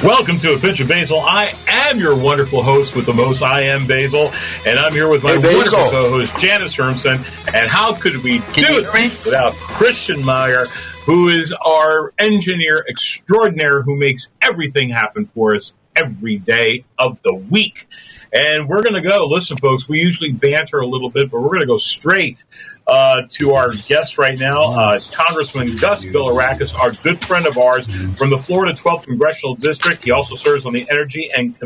Welcome to A Pinch of Basile. I am your wonderful host with the most. I am Basil, and I'm here with my wonderful co-host Janice Hermson. And how could we do it without Christian Meyer, who is our engineer extraordinaire who makes everything happen for us every day of the week. And we're going to go, listen, folks, we usually banter a little bit, but we're going to go straight to our guest right now, Congressman Gus Bilirakis, our good friend of ours from the Florida 12th Congressional District. He also serves on the Energy and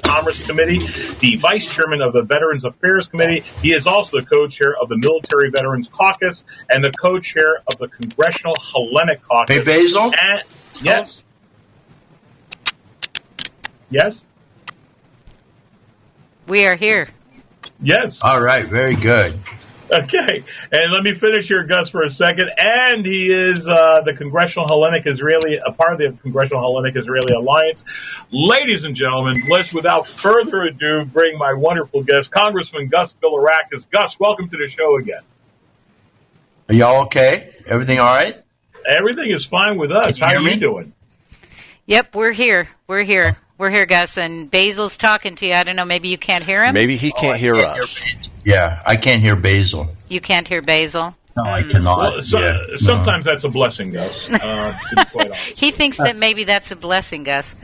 Commerce Committee, the Vice Chairman of the Veterans Affairs Committee. He is also the co-chair of the Military Veterans Caucus and the co-chair of the Congressional Hellenic Caucus. Hey, Basil? Yes? Yes? We are here. Yes. All right. Very good. Okay. And let me finish here, Gus, for a second. And he is the Congressional Hellenic Israeli, a part of the Congressional Hellenic Israeli Alliance. Ladies and gentlemen, let's, without further ado, bring my wonderful guest, Congressman Gus Bilirakis. Gus, welcome to the show again. Are y'all okay? Everything all right? Everything is fine with us. How are you doing? Yep, we're here. We're here, Gus, and Basil's talking to you. I don't know, maybe you can't hear him? Maybe he can't hear us. Yeah, I can't hear Basil. You can't hear Basil? No, I cannot. Well, sometimes that's a blessing, Gus. To be quite honest. He thinks that maybe that's a blessing, Gus.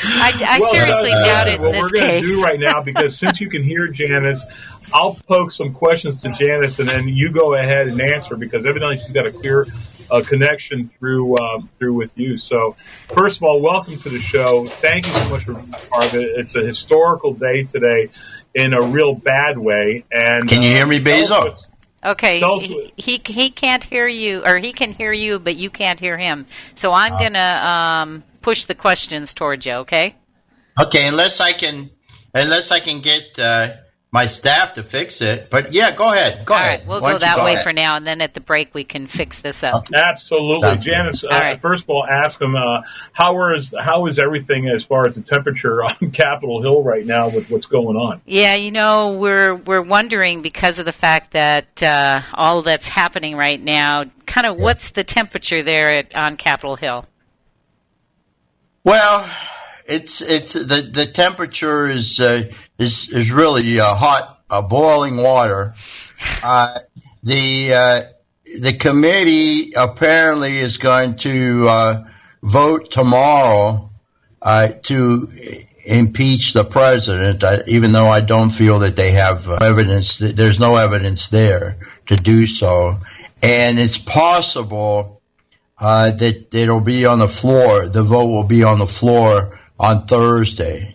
I seriously doubt it in this case. What we're going to do right now, because since you can hear Janice, I'll poke some questions to Janice, and then you go ahead and answer, because evidently she's got a clear connection through with you. So, first of all, welcome to the show. Thank you so much for being part of it. It's a historical day today in a real bad way. And can you hear me, Basil? Okay, he can't hear you, or he can hear you, but you can't hear him. So I'm going to push the questions towards you, okay? Okay, unless I can get my staff to fix it. But yeah, go ahead. Go ahead. Right, we'll go that way for now, and then at the break we can fix this up. Okay. Absolutely. Sounds Janice, right. First of all, ask him, how is everything as far as the temperature on Capitol Hill right now with what's going on? Yeah, we're wondering, because of the fact that all that's happening right now, kind of what's the temperature there on Capitol Hill? Well, it's the temperature is really hot, boiling water. The committee apparently is going to vote tomorrow to impeach the president, even though I don't feel that they have evidence. There's no evidence there to do so, and it's possible that it'll be on the floor. The vote will be on the floor on Thursday.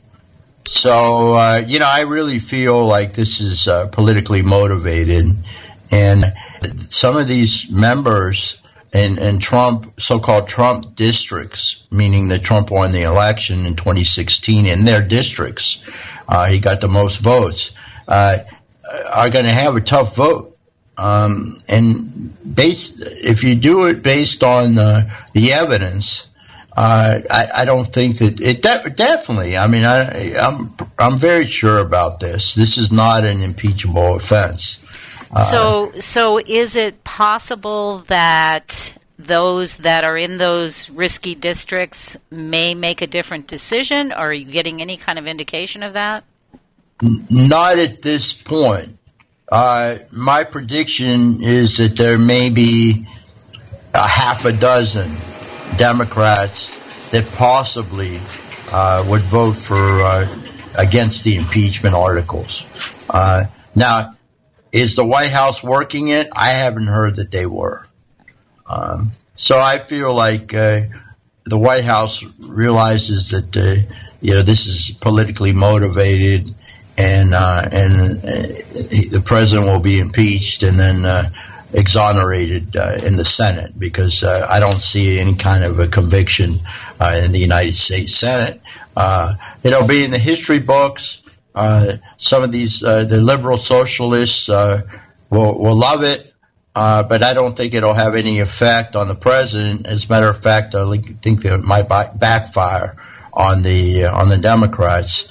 So, I really feel like this is politically motivated. And some of these members in Trump, so-called Trump districts, meaning that Trump won the election in 2016 in their districts, he got the most votes, are going to have a tough vote. If you do it based on the evidence, I don't think that it definitely. I mean, I'm very sure about this. This is not an impeachable offense. So is it possible that those that are in those risky districts may make a different decision? Or are you getting any kind of indication of that? Not at this point. My prediction is that there may be a half a dozen Democrats that possibly would vote for against the impeachment articles. Now, is the White House working it? I haven't heard that they were. So I feel like the White House realizes that this is politically motivated, and the president will be impeached and then exonerated in the Senate, because I don't see any kind of a conviction in the United States Senate. It'll be in the history books. Some of these, the liberal socialists will love it, but I don't think it'll have any effect on the president. As a matter of fact, I think that it might backfire on the Democrats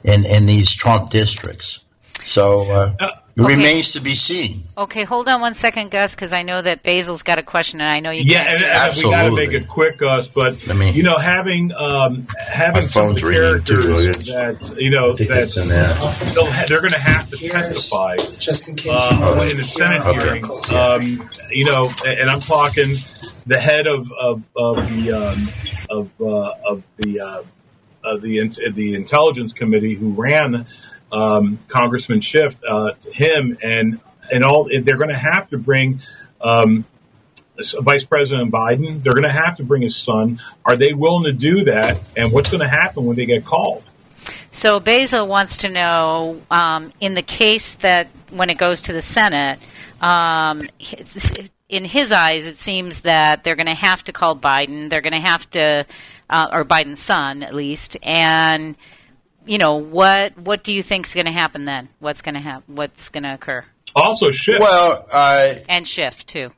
in these Trump districts. So remains to be seen. Okay, hold on one second, Gus, because I know that Basil's got a question, and I know you can't. Yeah, and we got to make it quick, Gus. But having some of the characters that they're going to have to testify just in case in the Senate hearing. And I'm talking the head of the Intelligence Committee who ran Congressman Schiff, him and all. They're going to have to bring Vice President Biden. They're going to have to bring his son. Are they willing to do that? And what's going to happen when they get called? So Basil wants to know, in the case that when it goes to the Senate, in his eyes, it seems that they're going to have to call Biden. They're going to have to, or Biden's son at least, and what do you think is going to happen then? What's going to happen? What's going to occur? Also, Schiff. Well, and Schiff too.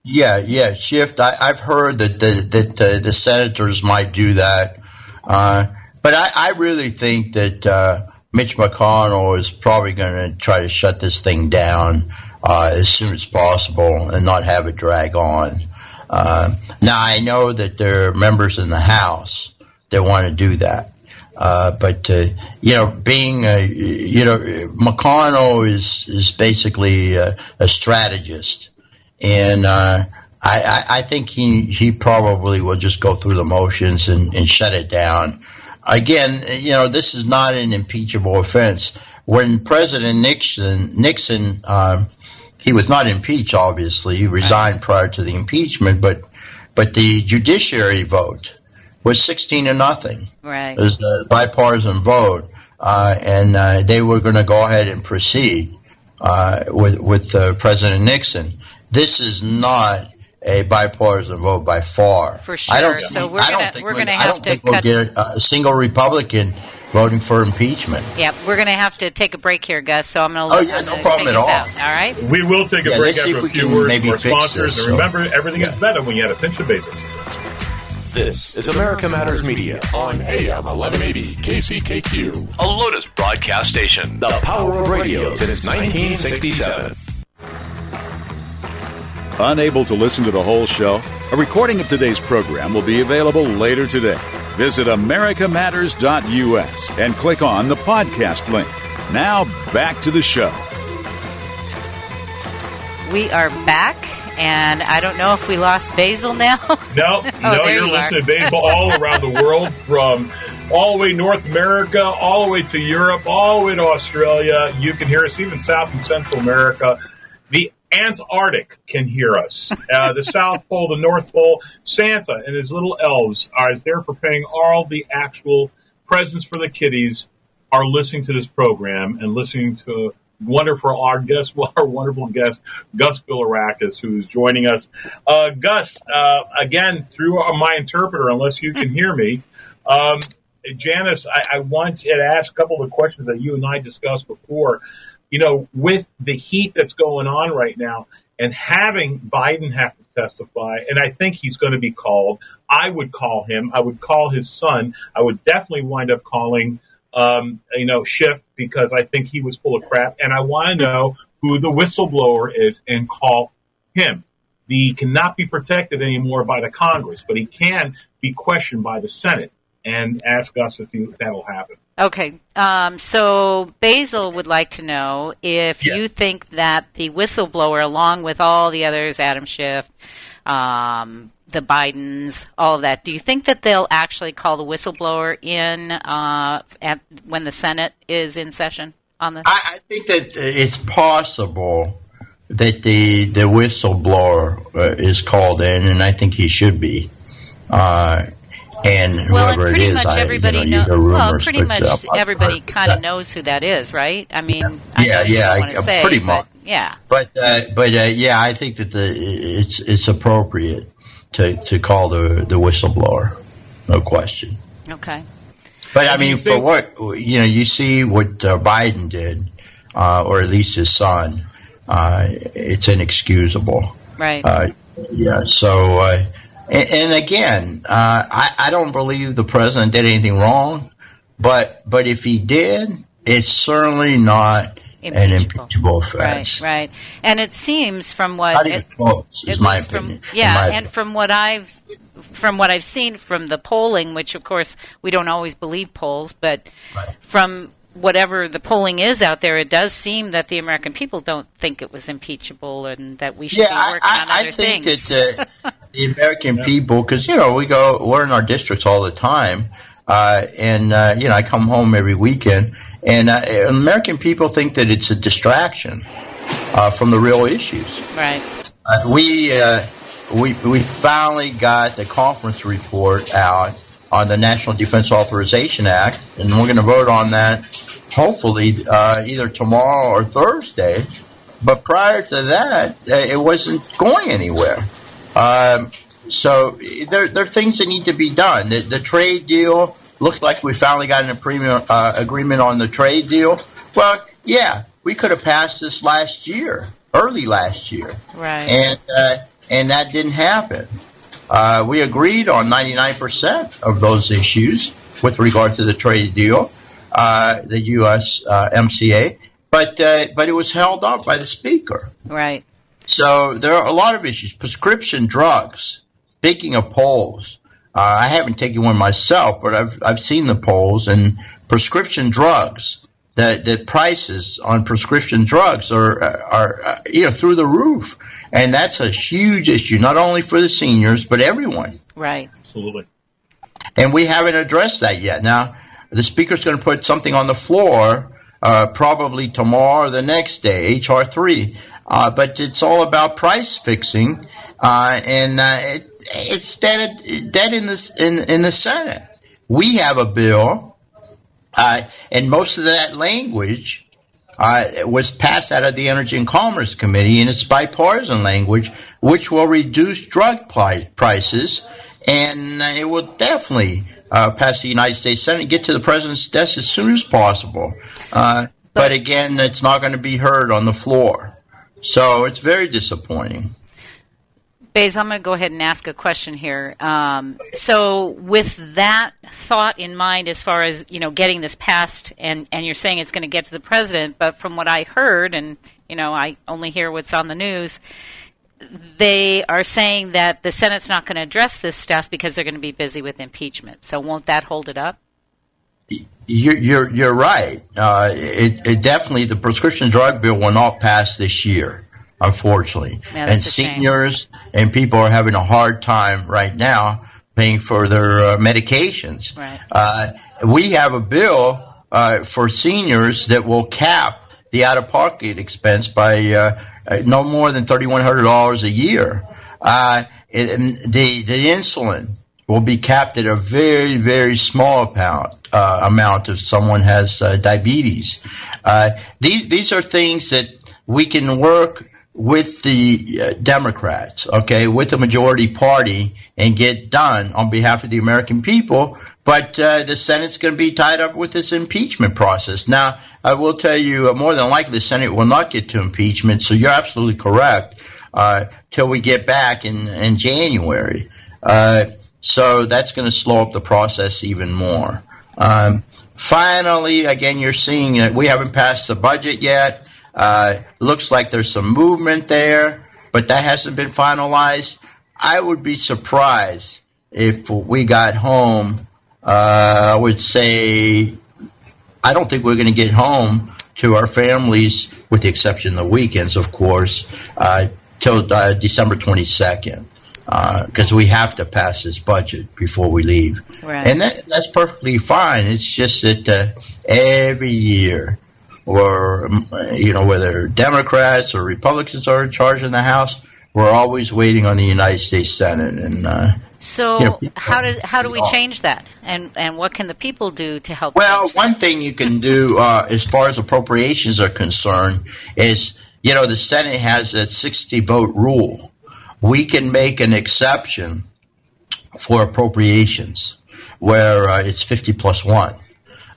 Yeah, Schiff. I've heard that the senators might do that, but I really think that Mitch McConnell is probably going to try to shut this thing down as soon as possible and not have it drag on. Now I know that there are members in the House that want to do that. But being McConnell is basically a strategist, and I think he probably will just go through the motions and shut it down. Again, this is not an impeachable offense. When President Nixon, he was not impeached. Obviously, he resigned prior to the impeachment, but the judiciary vote was 16-0. Right. It was a bipartisan vote, and they were going to go ahead and proceed with President Nixon. This is not a bipartisan vote by far. For sure. I don't think we'll get a single Republican voting for impeachment. Yeah, we're going to have to take a break here, Gus. So I'm going to no problem at all. All right. We will take a break after a few words from our sponsors. And remember, everything is better when you have a pinch of basil. This is America Matters Media on AM 1180 KCKQ, a Lotus broadcast station. The power of radio since 1967. Unable to listen to the whole show? A recording of today's program will be available later today. Visit americamatters.us and click on the podcast link. Now back to the show. We are back. And I don't know if we lost Basil now. No, you're listening to Basil all around the world, from all the way North America, all the way to Europe, all the way to Australia. You can hear us even South and Central America. The Antarctic can hear us. The South Pole, the North Pole, Santa and his little elves are there preparing all the actual presents for the kiddies, are listening to this program and listening to our wonderful guest, Gus Bilirakis, who is joining us. Gus, again, through my interpreter, unless you can hear me, Janice, I want you to ask a couple of questions that you and I discussed before. With the heat that's going on right now and having Biden have to testify, and I think he's going to be called, I would call him. I would call his son. I would definitely wind up calling Schiff, because I think he was full of crap, and I want to know who the whistleblower is and call him. He cannot be protected anymore by the Congress, but he can be questioned by the Senate, and ask us if that'll happen. Okay, so Basil would like to know if you think that the whistleblower, along with all the others, Adam Schiff, the Bidens, all of that, do you think that they'll actually call the whistleblower in when the Senate is in session on this? I think that it's possible that the whistleblower is called in, and I think he should be. And whoever it is, everybody kind of knows who that is, right? I mean, pretty much. But I think that it's appropriate to call the whistleblower, no question. Okay. But I mean, for what you see what Biden did, or at least his son, it's inexcusable. Right. So. And again, I don't believe the president did anything wrong, but if he did, it's certainly not and impeachable offense. Right. And it seems from what not even close, is my opinion. From what I've seen from the polling, which of course we don't always believe polls, but from whatever the polling is out there, it does seem that the American people don't think it was impeachable and that we should be working on other things. I think that the American people, because, we're in our districts all the time, and I come home every weekend, and American people think that it's a distraction from the real issues. Right. We finally got the conference report out on the National Defense Authorization Act, and we're going to vote on that hopefully either tomorrow or Thursday. But prior to that, it wasn't going anywhere. So there are things that need to be done. The trade deal looks like we finally got an agreement on the trade deal. Well, yeah, we could have passed this early last year. Right. And that didn't happen. We agreed on 99% of those issues with regard to the trade deal, the U.S. MCA, but it was held up by the Speaker. Right. So there are a lot of issues. Prescription drugs. Speaking of polls, I haven't taken one myself, but I've seen the polls, and prescription drugs. The prices on prescription drugs are through the roof. And that's a huge issue, not only for the seniors, but everyone. Right. Absolutely. And we haven't addressed that yet. Now, the Speaker's going to put something on the floor probably tomorrow or the next day, H.R. 3. But it's all about price fixing, and it's dead in the Senate. We have a bill, and most of that language was passed out of the Energy and Commerce Committee, and it's bipartisan language, which will reduce drug prices, and it will definitely pass the United States Senate and get to the President's desk as soon as possible. But again, it's not going to be heard on the floor. So it's very disappointing. Basil, I'm going to go ahead and ask a question here. So with that thought in mind, as far as, getting this passed, and you're saying it's going to get to the president, but from what I heard, and, I only hear what's on the news, they are saying that the Senate's not going to address this stuff because they're going to be busy with impeachment. So won't that hold it up? You're right. It definitely, the prescription drug bill will not pass this year, unfortunately. Yeah, and seniors and people are having a hard time right now paying for their medications. Right. We have a bill for seniors that will cap the out-of-pocket expense by no more than $3,100 a year. The insulin will be capped at a very, very small amount if someone has diabetes. These are things that we can work with the Democrats, with the majority party, and get done on behalf of the American people. But the Senate's going to be tied up with this impeachment process. Now, I will tell you, more than likely, the Senate will not get to impeachment, so you're absolutely correct, till we get back in January. So that's going to slow up the process even more. Finally, again, you're seeing that we haven't passed the budget yet. Looks like there's some movement there, but that hasn't been finalized. I would be surprised if we got home. I would say I don't think we're going to get home to our families, with the exception of the weekends, of course, till December 22nd, because we have to pass this budget before we leave. Right. And that's perfectly fine. It's just that every year, or whether Democrats or Republicans are in charge in the House, we're always waiting on the United States Senate. And how do we change that? And what can the people do to help? Well, one thing you can do as far as appropriations are concerned is, the Senate has a 60-vote rule. We can make an exception for appropriations where it's 50 plus 1.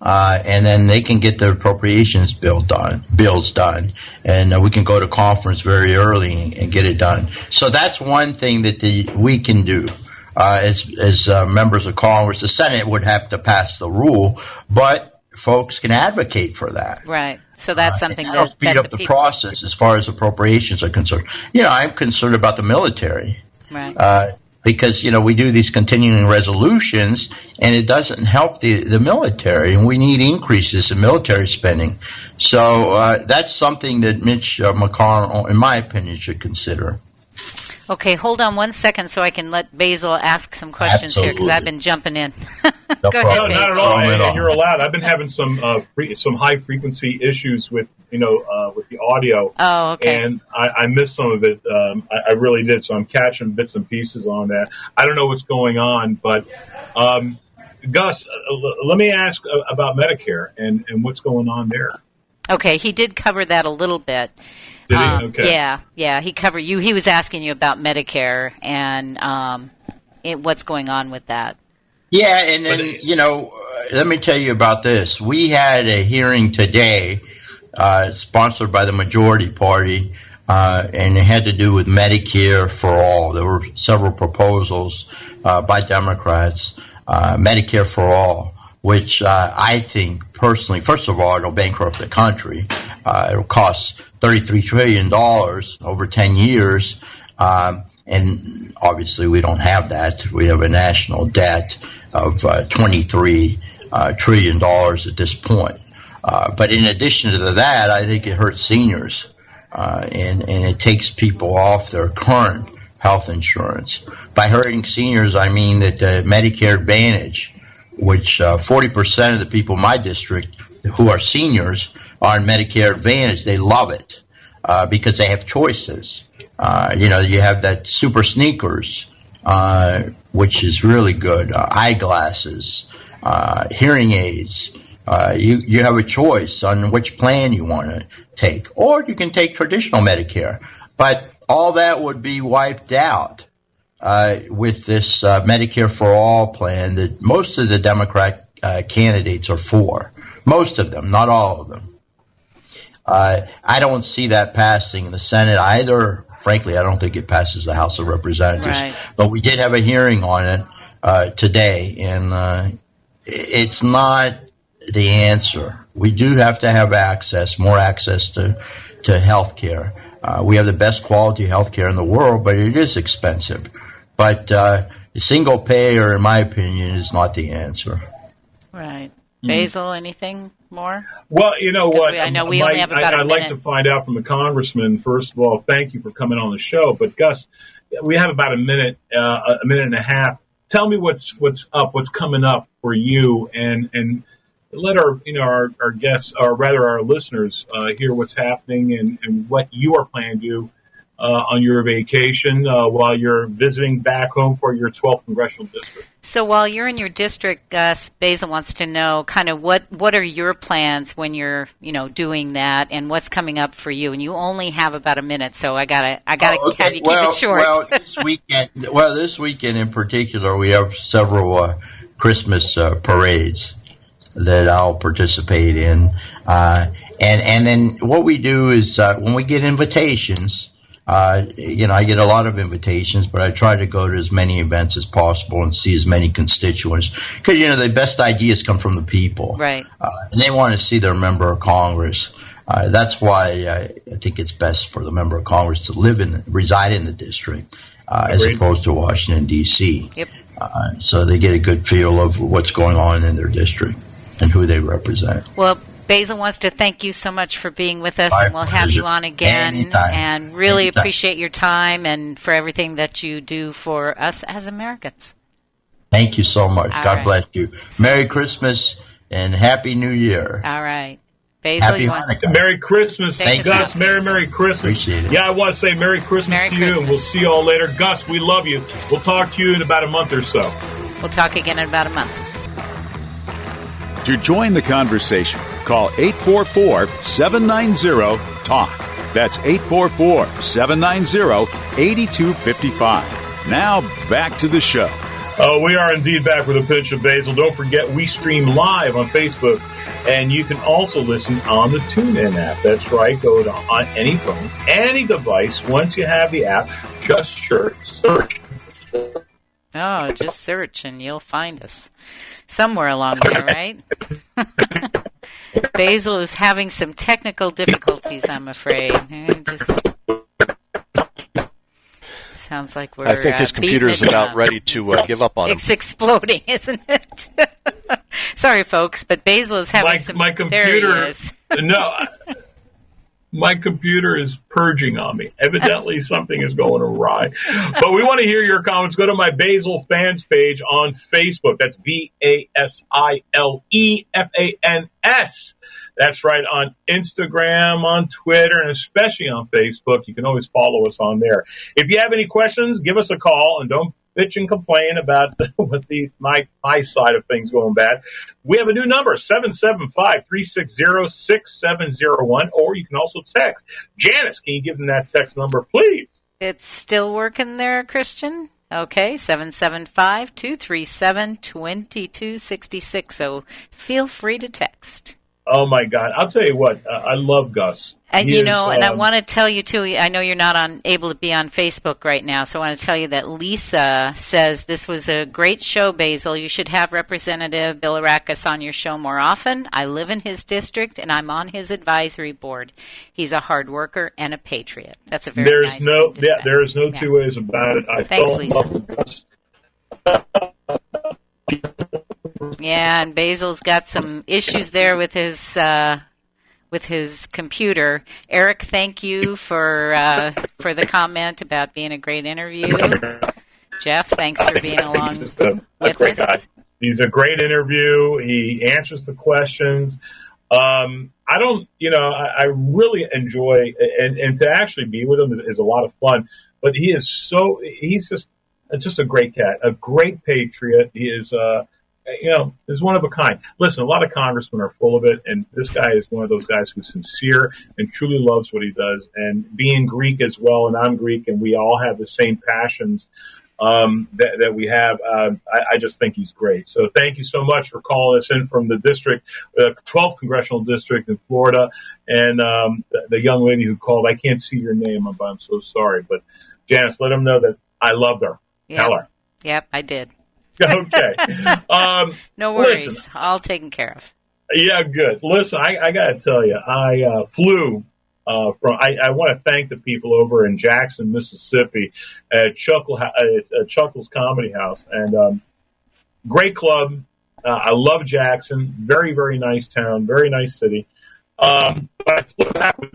And then they can get their appropriations bills done, and we can go to conference very early and get it done. So that's one thing that we can do as members of Congress. The Senate would have to pass the rule, but folks can advocate for that. Right. So that's something that'll speed up the process as far as appropriations are concerned. I'm concerned about the military. Right. Because, we do these continuing resolutions, and it doesn't help the military, and we need increases in military spending. So that's something that Mitch McConnell, in my opinion, should consider. Okay, hold on 1 second so I can let Basil ask some questions here, because I've been jumping in. Go ahead, Basil. No, not at all. And you're allowed. I've been having some high frequency issues with with the audio. Oh, okay. And I missed some of it. I really did. So I'm catching bits and pieces on that. I don't know what's going on, but Gus, let me ask about Medicare and what's going on there. Okay, he did cover that a little bit. Did he? Okay. Yeah. He covered you. He was asking you about Medicare and what's going on with that. Yeah, and then let me tell you about this. We had a hearing today, sponsored by the majority party, and it had to do with Medicare for all. There were several proposals by Democrats, Medicare for all, which I think personally, first of all, it'll bankrupt the country. It'll cost $33 trillion over 10 years, and obviously we don't have that. We have a national debt of $23 trillion at this point. But in addition to that, I think it hurts seniors, and it takes people off their current health insurance. By hurting seniors, I mean that Medicare Advantage, which 40% of the people in my district who are seniors are on Medicare Advantage. They love it because they have choices. You have that super sneakers, which is really good, eyeglasses, hearing aids. You have a choice on which plan you want to take, or you can take traditional Medicare. But all that would be wiped out with this Medicare for All plan that most of the Democrat candidates are for. Most of them, not all of them. I don't see that passing in the Senate either. Frankly, I don't think it passes the House of Representatives. Right. But we did have a hearing on it today, and it's not the answer. We do have to have more access to health care. We have the best quality health care in the world, but it is expensive. But the single payer, in my opinion, is not the answer. Right. Basil, anything more? Well, you know what? I know we only have about a minute. I'd like to find out from the congressman, first of all, thank you for coming on the show. But Gus, we have about a minute and a half. Tell me what's up, what's coming up for you, and let our guests, or rather our listeners, hear what's happening and what you are planning to do on your vacation while you're visiting back home for your 12th congressional district. So while you're in your district, Gus, Basil wants to know kind of what are your plans when you're doing that, and what's coming up for you. And you only have about a minute, so I gotta have you keep it short. Well, this weekend in particular, we have several Christmas parades that I'll participate in, and then what we do is when we get invitations. I get a lot of invitations, but I try to go to as many events as possible and see as many constituents because, the best ideas come from the people. Right. And they want to see their member of Congress. That's why I think it's best for the member of Congress to reside in the district as opposed to Washington, D.C. Yep. So they get a good feel of what's going on in their district and who they represent. Well, Basil wants to thank you so much for being with us, and we'll have you on again. Anytime. And really appreciate your time and for everything that you do for us as Americans. Thank you so much. All God right. bless you. Merry Christmas and Happy New Year. All right. Basil, Happy Hanukkah. Merry Christmas. Thank Gus, you. Merry Christmas. Appreciate it. Yeah, I want to say Merry Christmas to you, and we'll see you all later. Gus, we love you. We'll talk to you in about a month or so. We'll talk again in about a month. To join the conversation, call 844-790-TALK. That's 844-790-8255. Now, back to the show. We are indeed back with a Pinch of Basile. Don't forget, we stream live on Facebook, and you can also listen on the TuneIn app. That's right. Go on any phone, any device. Once you have the app, just search. Oh, just search and you'll find us somewhere along there, right? Basil is having some technical difficulties, I'm afraid. Sounds like we're. I think his computer is about ready to give up on him. It's exploding, isn't it? Sorry, folks, but Basil is having some. My computer. There he is. No, my computer is purging on me. Evidently, something is going awry. But we want to hear your comments. Go to my Basil fans page on Facebook. That's BASILEFANS. That's right, on Instagram, on Twitter, and especially on Facebook. You can always follow us on there. If you have any questions, give us a call, and don't bitch and complain about my side of things going bad. We have a new number, 775-360-6701, or you can also text. Janice, can you give them that text number, please? It's still working there, Christian? Okay, 775-237-2266, so feel free to text. Oh, my God. I'll tell you what. I love Gus. And, and I want to tell you, too, I know you're not able to be on Facebook right now, so I want to tell you that Lisa says this was a great show, Basil. You should have Representative Bilirakis on your show more often. I live in his district, and I'm on his advisory board. He's a hard worker and a patriot. That's a very nice thing to say. There is no two ways about it. Thanks, Lisa. Yeah, and Basil's got some issues there with his computer. Eric, thank you for the comment about being a great interview. Jeff, thanks for being along with us. Guy. He's a great interview. He answers the questions. I really enjoy, and to actually be with him is a lot of fun. But he's just a great cat, a great patriot. He is. Is one of a kind. Listen, a lot of congressmen are full of it, and this guy is one of those guys who's sincere and truly loves what he does. And being Greek as well, and I'm Greek, and we all have the same passions that we have. I just think he's great. So thank you so much for calling us in from the district, 12th congressional district in Florida. And the young lady who called, I can't see your name, but I'm so sorry. But Janice, let them know that I loved her. Yep. Tell her. Yep, I did. Okay. No worries. Listen, all taken care of. Yeah, good. Listen, I got to tell you, I flew from. I want to thank the people over in Jackson, Mississippi, at Chuckles Comedy House, and great club. I love Jackson. Very, very nice town. Very nice city. But I flew back with.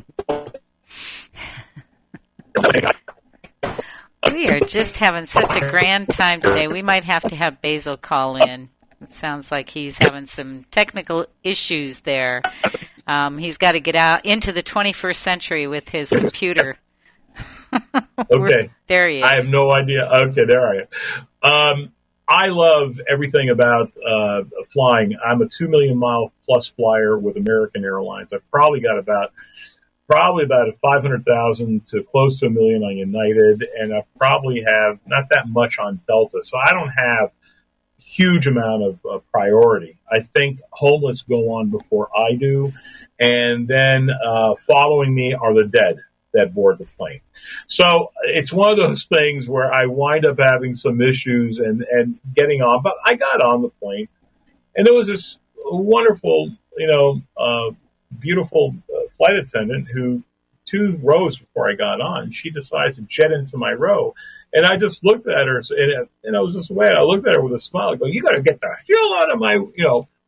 We are just having such a grand time today. We might have to have Basil call in. It sounds like he's having some technical issues there. He's got to get out into the 21st century with his computer. Okay. There he is. I have no idea. Okay, there I am. I love everything about flying. I'm a 2 million mile plus flyer with American Airlines. I've probably got about 500,000 to close to 1 million on United, and I probably have not that much on Delta. So I don't have a huge amount of priority. I think homeless go on before I do, and then following me are the dead that board the plane. So it's one of those things where I wind up having some issues and getting on, but I got on the plane, and there was this wonderful, beautiful flight attendant who 2 rows before I got on, she decides to jet into my row. And I just looked at her, and I was just way. I looked at her with a smile. I go, you got to get the hell out of my,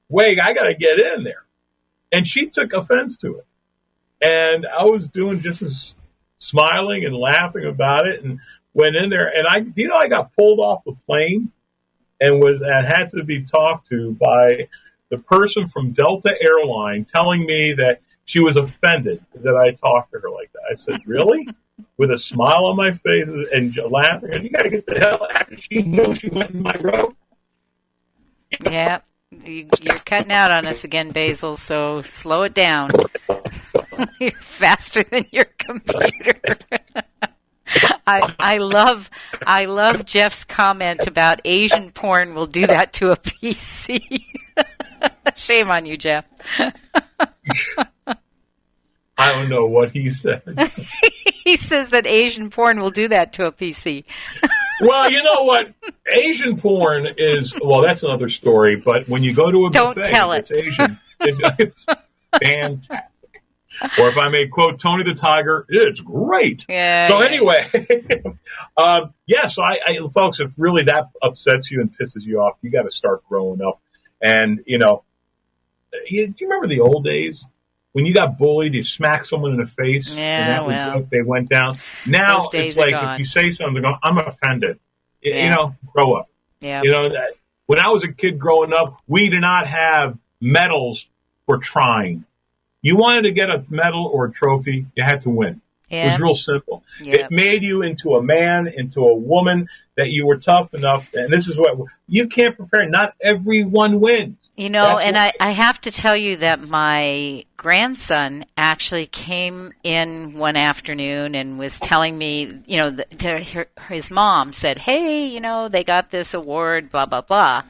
way. I got to get in there. And she took offense to it. And I was doing just as smiling and laughing about it, and went in there. And I got pulled off the plane and had to be talked to by the person from Delta Airline telling me that she was offended that I talked to her like that. I said, really? With a smile on my face and laughing, and you got to get the hell out. She knew she went in my row. Yeah, you're cutting out on us again, Basil, so slow it down. You're faster than your computer. I love Jeff's comment about Asian porn will do that to a PC. Shame on you, Jeff. I don't know what he said. He says that Asian porn will do that to a PC. Well, you know what? Asian porn is, that's another story, but when you go to a don't buffet, tell it. it's Asian. fantastic. Or if I may quote Tony the Tiger, it's great. Yeah, so anyway, so I folks, if really that upsets you and pisses you off, you got to start growing up. And, do you remember the old days? When you got bullied, you smack someone in the face, and that was it, they went down. Now it's like if you say something, I'm offended. Grow up. Yeah. When I was a kid growing up, we did not have medals for trying. You wanted to get a medal or a trophy, you had to win. Yeah. It was real simple. Yeah. It made you into a man, into a woman, that you were tough enough. And this is what you can't prepare. Not everyone wins. I have to tell you that my grandson actually came in one afternoon and was telling me, his mom said, hey, they got this award, blah, blah, blah.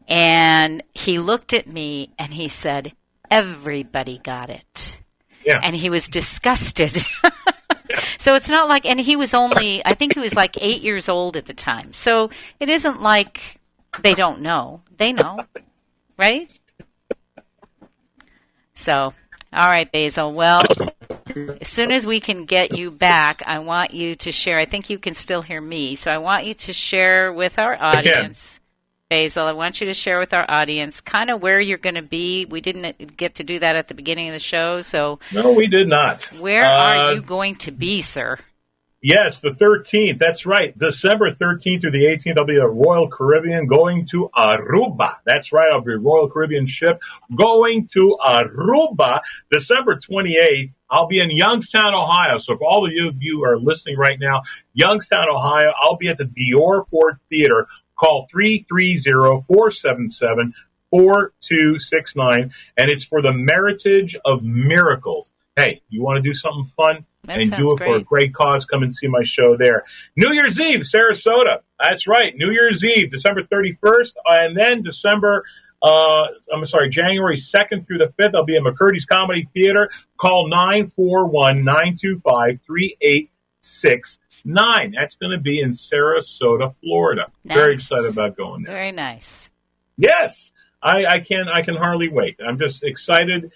And he looked at me and he said, everybody got it. Yeah. And he was disgusted. So it's not like, and he was I think he was like 8 years old at the time. So it isn't like they don't know. They know, right? So, all right, Basil. Well, as soon as we can get you back, I want you to share. I think you can still hear me. So I want you to share with our audience. Basil, I want you to share with our audience kind of where you're going to be. We didn't get to do that at the beginning of the show, so... No, we did not. Where are you going to be, sir? Yes, the 13th. That's right. December 13th through the 18th, I'll be at Royal Caribbean going to Aruba. That's right. I'll be a Royal Caribbean ship going to Aruba. December 28th, I'll be in Youngstown, Ohio. So for all of you are listening right now, Youngstown, Ohio, I'll be at the Dior Ford Theater. Call 330-477-4269, and it's for the Meritage of Miracles. Hey, you want to do something fun and do it for a great cause? Come and see my show there. New Year's Eve, Sarasota. That's right, New Year's Eve, December 31st, and then January 2nd through the 5th, I'll be at McCurdy's Comedy Theater. Call 941-925-3869. That's going to be in Sarasota, Florida. Nice. Very excited about going there. Very nice. Yes, I can hardly wait. I'm just excited.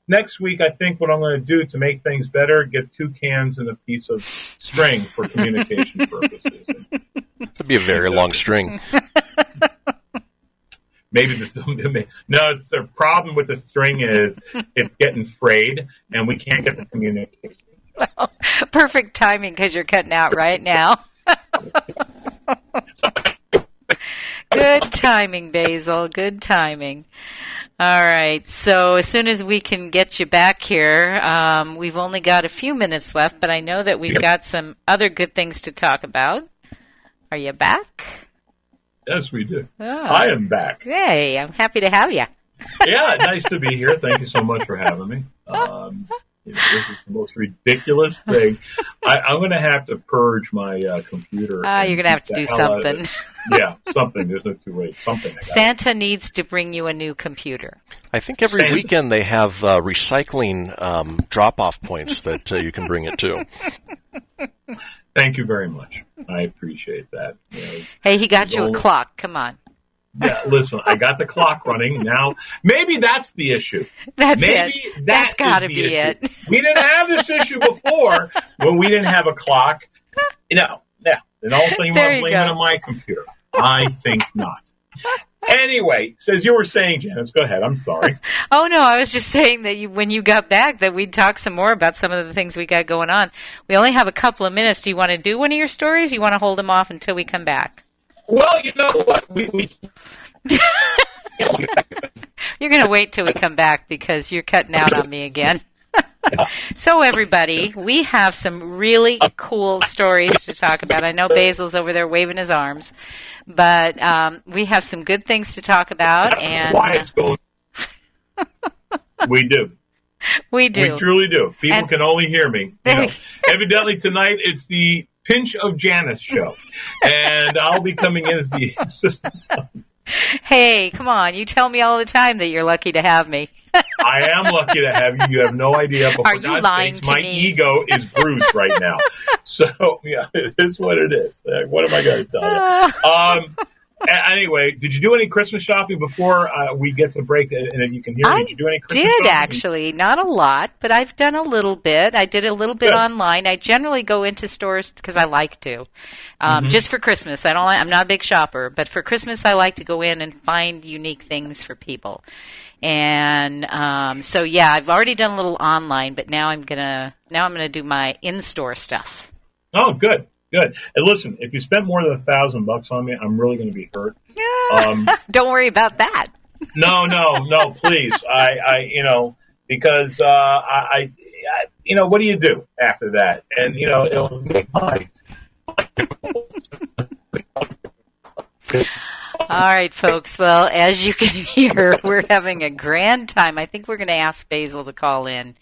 Next week I think what I'm going to do to make things better, get 2 cans and a piece of string for communication purposes. That'd be a very long string. Maybe the problem with the string is it's getting frayed and we can't get the communication. Well, perfect timing because you're cutting out right now. Good timing, Basil. Good timing. All right. So as soon as we can get you back here, we've only got a few minutes left, but I know that we've got some other good things to talk about. Are you back? Yes, we do. Oh. I am back. Hey, I'm happy to have you. Yeah, nice to be here. Thank you so much for having me. This is the most ridiculous thing. I'm going to have to purge my computer. You're going to have to do something. Yeah, something. There's no two ways. Something. Santa needs to bring you a new computer. I think every weekend they have recycling drop-off points that you can bring it to. Thank you very much. I appreciate that. Hey, he got you a clock. Come on. Yeah, listen, I got the clock running now. Maybe that's the issue. That's got to be it. We didn't have this issue before when we didn't have a clock. No. And all of a sudden you want to blame it on my computer. I think not. Anyway, as you were saying, Janice, go ahead. I'm sorry. Oh, no, I was just saying that when you got back that we'd talk some more about some of the things we got going on. We only have a couple of minutes. Do you want to do one of your stories? You want to hold them off until we come back? Well, you know what? We You're going to wait till we come back because you're cutting out on me again. So, everybody, we have some really cool stories to talk about. I know Basil's over there waving his arms, but we have some good things to talk about. And we do. We do. We truly do. People can only hear me. Evidently, tonight it's the Pinch of Janice show, and I'll be coming in as the assistant. Hey, come on. You tell me all the time that you're lucky to have me. I am lucky to have you. You have no idea. But are you lying to me? My ego is bruised right now. So, yeah, it is what it is. What am I going to tell you? Anyway, did you do any Christmas shopping before we get to break? And if you can hear me, did you do any Christmas shopping? Actually. Not a lot, but I've done a little bit. I did a little bit online. I generally go into stores because I like to. Just for Christmas. I'm not a big shopper, but for Christmas I like to go in and find unique things for people. And so I've already done a little online, but now I'm gonna do my in-store stuff. Oh, good. And listen, if you spend more than $1,000 on me, I'm really going to be hurt. Don't worry about that. No, please. Because what do you do after that? And it'll make mine. All right, folks. Well, as you can hear, we're having a grand time. I think we're going to ask Basil to call in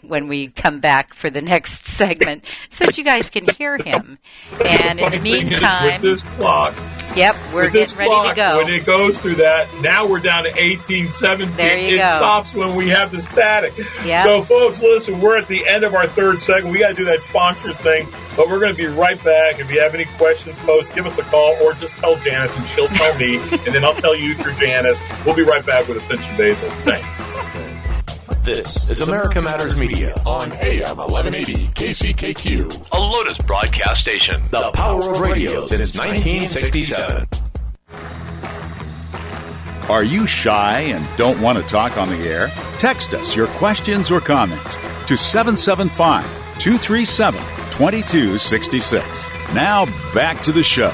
when we come back for the next segment so that you guys can hear him. And in the meantime... With this clock... Yep, we're getting ready to go. When it goes through that, now we're down to 1817. There you go. It stops when we have the static. Yep. So, folks, listen, we're at the end of our third segment. We got to do that sponsor thing, but we're going to be right back. If you have any questions, post, give us a call, or just tell Janice, and she'll tell me, and then I'll tell you through Janice. We'll be right back with a Pinch of Basile. Thanks. This is America Matters Media on AM 1180 KCKQ, a Lotus broadcast station. The power of radio since 1967. Are you shy and don't want to talk on the air? Text us your questions or comments to 775-237-2266. Now back to the show.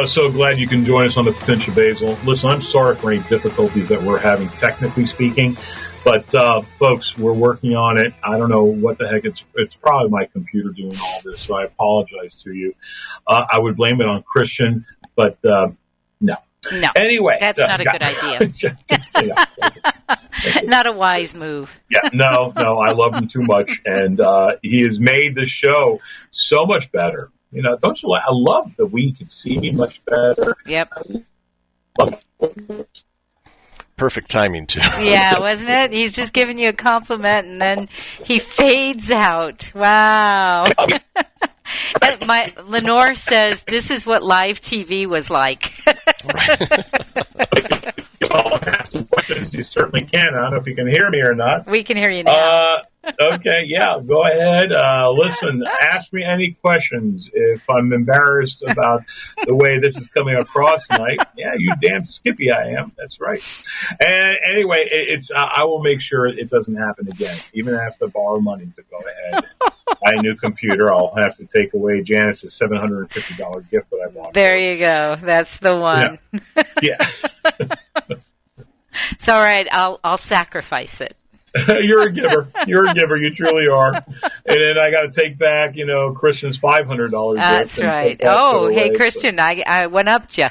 So glad you can join us on the Pinch of Basile. Listen, I'm sorry for any difficulties that we're having, technically speaking. But, folks, we're working on it. I don't know what the heck. It's probably my computer doing all this, so I apologize to you. I would blame it on Christian, but no. No. Anyway. That's not a good idea. Not a wise move. Yeah, no, I love him too much, and he has made the show so much better. Don't you I love that we can see me much better. Yep. Perfect timing, too. Yeah, wasn't it? He's just giving you a compliment, and then he fades out. Wow. Lenore says, this is what live TV was like. Ask some questions. You certainly can. I don't know if you can hear me or not. We can hear you now. Okay, yeah, go ahead. Listen, ask me any questions. If I'm embarrassed about the way this is coming across tonight, yeah, you damn skippy I am. That's right. And anyway, I will make sure it doesn't happen again. Even if I have to borrow money to go ahead buy a new computer, I'll have to take away Janice's $750 gift that I bought. There you go. That's the one. Yeah. It's all right. I'll sacrifice it. You're a giver. You truly are. And then I got to take back, Christian's $500. That's right. Oh, hey, Christian, I went up to you.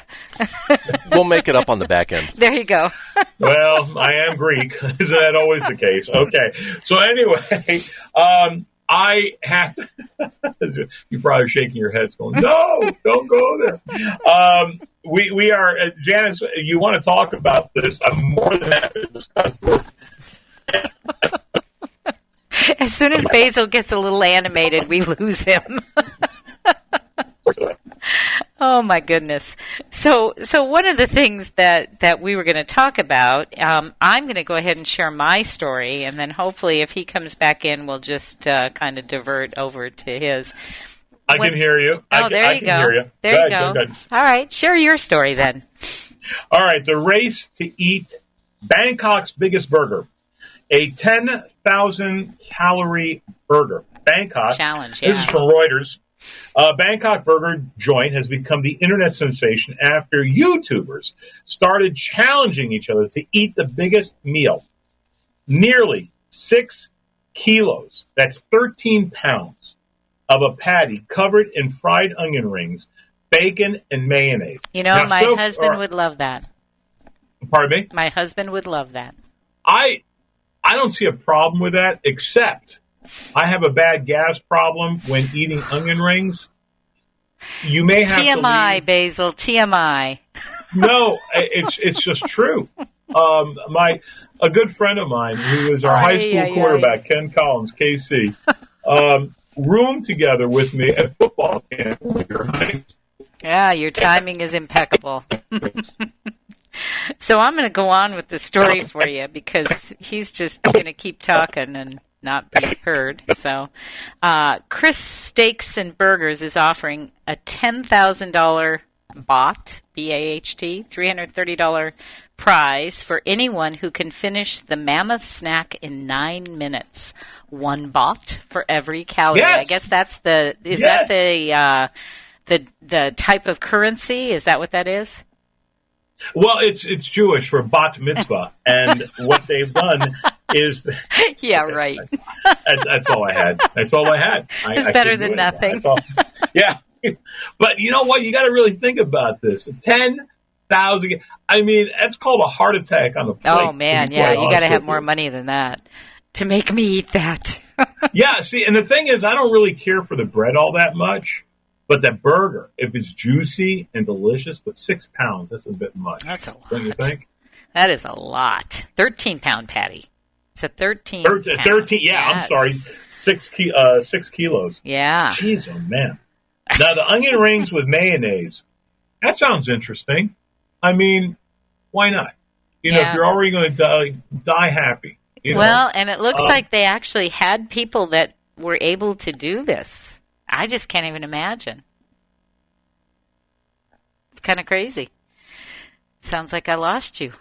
We'll make it up on the back end. There you go. Well, I am Greek. Isn't that always the case? Okay. So anyway, I have to. You're probably shaking your heads, going, "No, don't go there." We are, Janice. You want to talk about this? I'm more than happy to discuss this. As soon as Basil gets a little animated, we lose him. Oh my goodness! So one of the things that we were going to talk about, I'm going to go ahead and share my story, and then hopefully, if he comes back in, we'll just kind of divert over to his. I can hear you. There you go. Hear you. There you go. All right, share your story then. All right, the race to eat Bangkok's biggest burger. A 10,000 calorie burger. Bangkok. Challenge, yeah. This is from Reuters. Bangkok burger joint has become the internet sensation after YouTubers started challenging each other to eat the biggest meal. Nearly 6 kilos, that's 13 pounds, of a patty covered in fried onion rings, bacon, and mayonnaise. Now, my husband would love that. Pardon me? My husband would love that. I don't see a problem with that, except I have a bad gas problem when eating onion rings. You may have TMI, Basil, TMI. No, it's just true. A good friend of mine, who is our high school quarterback, Ken Collins, KC, roomed together with me at football camp. Yeah, your timing is impeccable. So I'm going to go on with the story for you because he's just going to keep talking and not be heard. So Chris Steaks and Burgers is offering a $10,000 BAHT, B-A-H-T, $330 prize for anyone who can finish the mammoth snack in 9 minutes. 1 BAHT for every calorie. Yes. I guess that's that the type of currency? Is that what that is? Well, it's Jewish for bat mitzvah, and what they've done is yeah, right. That's all I had. That's all I had. It's better than nothing. Yeah, but you know what? You got to really think about this. 10,000. I mean, that's called a heart attack on the plate. Oh man, yeah, you got to have more money than that to make me eat that. Yeah, see, and the thing is, I don't really care for the bread all that much. But that burger, if it's juicy and delicious, but 6 pounds, that's a bit much. That's a lot. Don't you think? That is a lot. 13-pound patty. It's a 13. 13, yeah, yes. I'm sorry. 6 kilos. Yeah. Jeez, oh, man. Now, the onion rings with mayonnaise, that sounds interesting. I mean, why not? You know, if you're already going to die happy. Well, and it looks like they actually had people that were able to do this. I just can't even imagine. It's kind of crazy. Sounds like I lost you.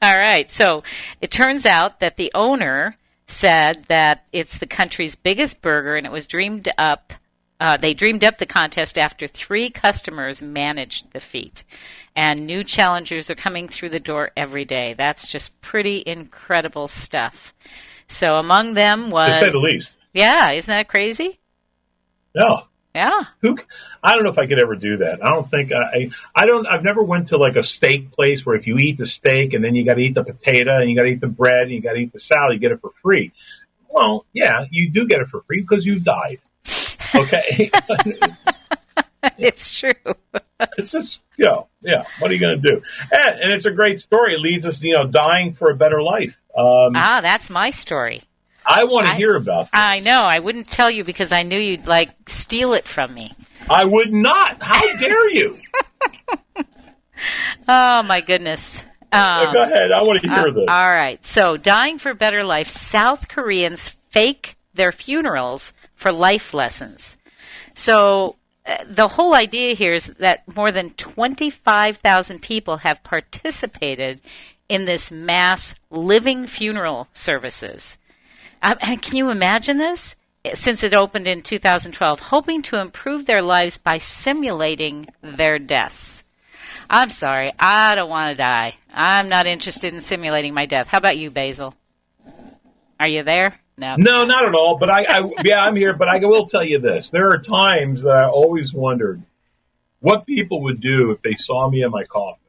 All right. So it turns out that the owner said that it's the country's biggest burger, and it was dreamed up. They dreamed up the contest after 3 customers managed the feat. And new challengers are coming through the door every day. That's just pretty incredible stuff. So among them was... To say the least. Yeah. Isn't that crazy? No. Yeah. I don't know if I could ever do that. I don't think I've never went to like a steak place where if you eat the steak and then you got to eat the potato and you got to eat the bread and you got to eat the salad, you get it for free. Well, yeah, you do get it for free because you died. Okay. It's true. It's just, yeah. What are you going to do? And it's a great story. It leads us, dying for a better life. That's my story. I want to hear about that. I know. I wouldn't tell you because I knew you'd, steal it from me. I would not. How dare you? Oh, my goodness. Go ahead. I want to hear this. All right. So, dying for a better life, South Koreans fake their funerals for life lessons. So, the whole idea here is that more than 25,000 people have participated in this mass living funeral services. Can you imagine this? Since it opened in 2012, hoping to improve their lives by simulating their deaths. I'm sorry, I don't want to die. I'm not interested in simulating my death. How about you, Basil? Are you there? No, not at all. But I'm here. But I will tell you this: there are times that I always wondered what people would do if they saw me in my coffin.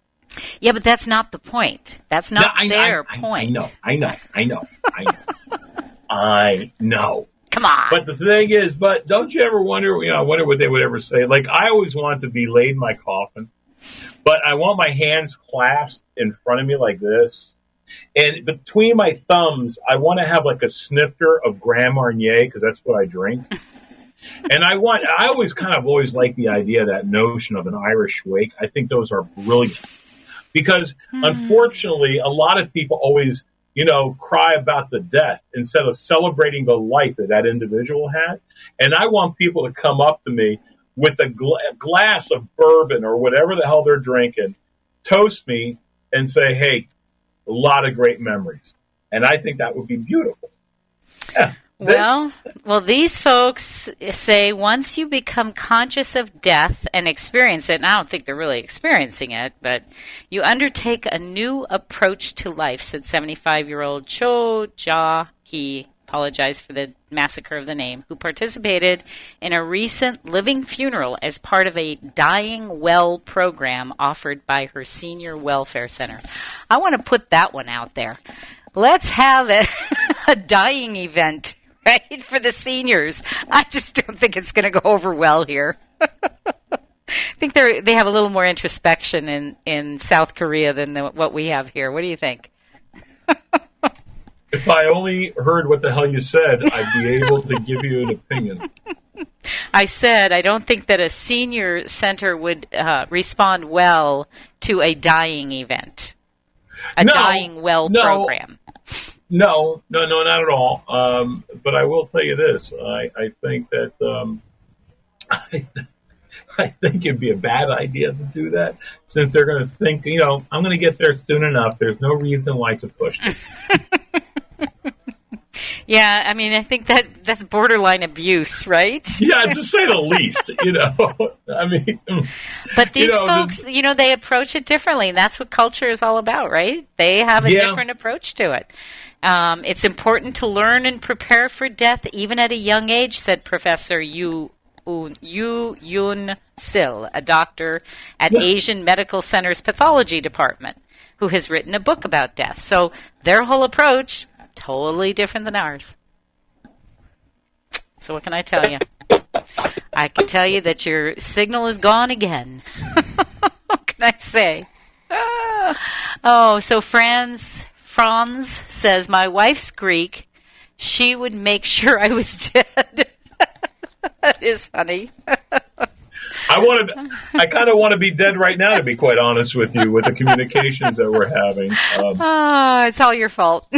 Yeah, but that's not the point. That's not their point. I know. Come on. But the thing is, don't you ever wonder, I wonder what they would ever say. Like, I always want to be laid in my coffin, but I want my hands clasped in front of me like this. And between my thumbs, I want to have like a snifter of Grand Marnier, because that's what I drink. And I always like the idea, that notion of an Irish wake. I think those are brilliant. Because, unfortunately, a lot of people always, cry about the death instead of celebrating the life that individual had. And I want people to come up to me with a glass of bourbon or whatever the hell they're drinking, toast me, and say, hey, a lot of great memories. And I think that would be beautiful. Yeah. Well, these folks say once you become conscious of death and experience it, and I don't think they're really experiencing it, but you undertake a new approach to life, said 75-year-old Cho Ja-hee, apologize for the massacre of the name, who participated in a recent living funeral as part of a Dying Well program offered by her senior welfare center. I want to put that one out there. Let's have a dying event. Right, for the seniors. I just don't think it's going to go over well here. I think they have a little more introspection in South Korea than what we have here. What do you think? If I only heard what the hell you said, I'd be able to give you an opinion. I said I don't think that a senior center would respond well to a dying event, dying well program. No, not at all. But I will tell you this: I think that I think it'd be a bad idea to do that, since they're going to think, I'm going to get there soon enough. There's no reason why to push it. Yeah, I mean, I think that's borderline abuse, right? Yeah, to say the least, I mean. But these folks, they approach it differently, and that's what culture is all about, right? They have a different approach to it. It's important to learn and prepare for death even at a young age, said Professor Yu Yun Sil, a doctor at Asian Medical Center's pathology department, who has written a book about death. So their whole approach, totally different than ours. So what can I tell you? I can tell you that your signal is gone again. What can I say? So Franz says, my wife's Greek. She would make sure I was dead. That is funny. I kind of want to be dead right now, to be quite honest with you, with the communications that we're having. It's all your fault.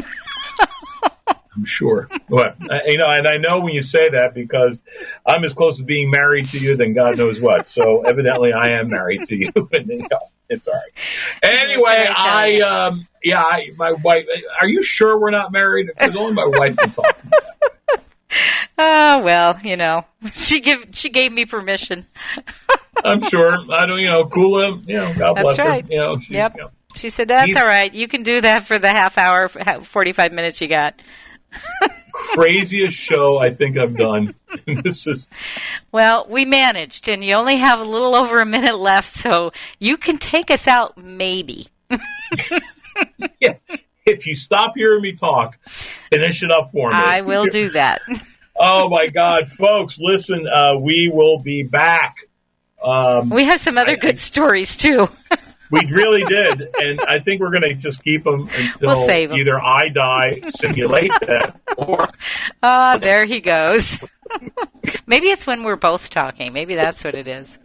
I'm sure. But, and I know when you say that, because I'm as close to being married to you than God knows what. So evidently I am married to you. And, it's all right. Anyway, my wife, are you sure we're not married? Because only my wife can talk to me. Well, she gave me permission. I'm sure. I don't, cool him. God bless her. That's right. Yep. She said, that's all right. You can do that for the half hour, 45 minutes you got. Craziest show I think I've done. Well, we managed, and you only have a little over a minute left, so you can take us out, maybe. Yeah. If you stop hearing me talk, finish it up for me. I will do that. Oh, my God. Folks, listen, we will be back. We have some other good stories, too. We really did, and I think we're going to just keep them until either I die, simulate that, or... there he goes. Maybe it's when we're both talking. Maybe that's what it is.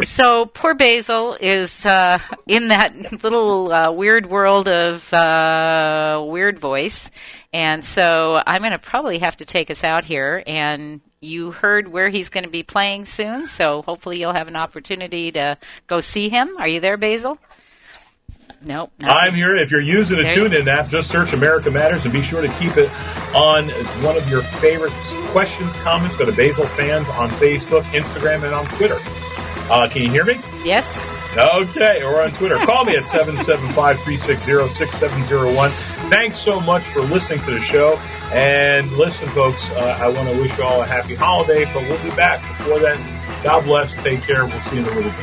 So poor Basil is in that little weird world of weird voice, and so I'm going to probably have to take us out here. And you heard where he's going to be playing soon, so hopefully you'll have an opportunity to go see him. Are you there, Basil? Nope. I'm here. If you're using a TuneIn app, just search America Matters and be sure to keep it on one of your favorite questions, comments. Go to Basil Fans on Facebook, Instagram, and on Twitter. Can you hear me? Yes. Okay, or on Twitter. Call me at 775-360-6701. Thanks so much for listening to the show. And listen, folks, I want to wish you all a happy holiday, but we'll be back. Before then, God bless. Take care. We'll see you in a little bit.